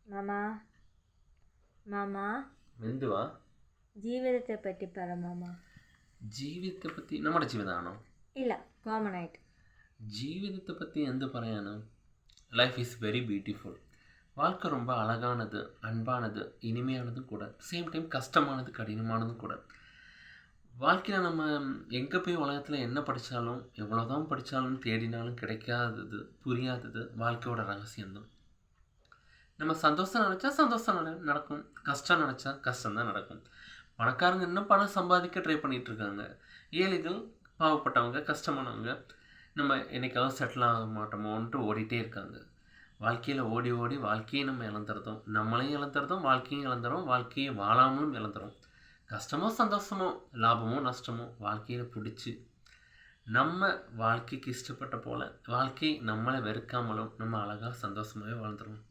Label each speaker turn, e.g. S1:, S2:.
S1: மாமா மாமா
S2: എന്തുവാ
S1: ജീവിതത്തെ പറ്റി പറ മാമാ.
S2: ജീവിതത്തെ പറ്റി നമ്മുടെ ജീവിതമാണോ?
S1: ഇല്ല, കോമൺ ആയിട്ട്.
S2: ജീവിதத்தை பற்றி എന്ത് പറയാനோ, லைஃப் இஸ் வெரி பியூட்டிஃபுல். வாழ்க்கை ரொம்ப அழகானது, அன்பானது, இனிமையானதும் கூட. சேம் டைம் கஷ்டமானது, கடினமானதும் கூட. வாழ்க்கையில் நம்ம எங்கே போய் உலகத்தில் என்ன படித்தாலும், எவ்வளோதான் படித்தாலும் தேடினாலும் கிடைக்காதது, புரியாதது வாழ்க்கையோட ரகசியம்தான். நம்ம சந்தோஷம் நினச்சா சந்தோஷம் நடக்கும், கஷ்டம் நினச்சா கஷ்டம்தான் நடக்கும். பணக்காரங்க இன்னும் பணம் சம்பாதிக்க ட்ரை பண்ணிகிட்டு இருக்காங்க. ஏழைகள், பாவப்பட்டவங்க, கஷ்டமானவங்க நம்ம என்னைக்காவது செட்டில் ஆக மாட்டோமோன்ட்டு ஓடிட்டே இருக்காங்க. வாழ்க்கையில் ஓடி ஓடி வாழ்க்கையை நம்ம இழந்துறதும், நம்மளையும் இழந்துறதும், வாழ்க்கையும் இழந்துறோம், வாழ்க்கையை வாழாமலும் இழந்துறோம். கஷ்டமோ சந்தோஷமோ, லாபமோ நஷ்டமோ வாழ்க்கையில் பிடிச்சி நம்ம வாழ்க்கைக்கு இஷ்டப்பட்ட போல் வாழ்க்கை நம்மளை வெறுக்காமலும் நம்ம அழகாக சந்தோஷமாகவே வாழ்ந்துருவோம்.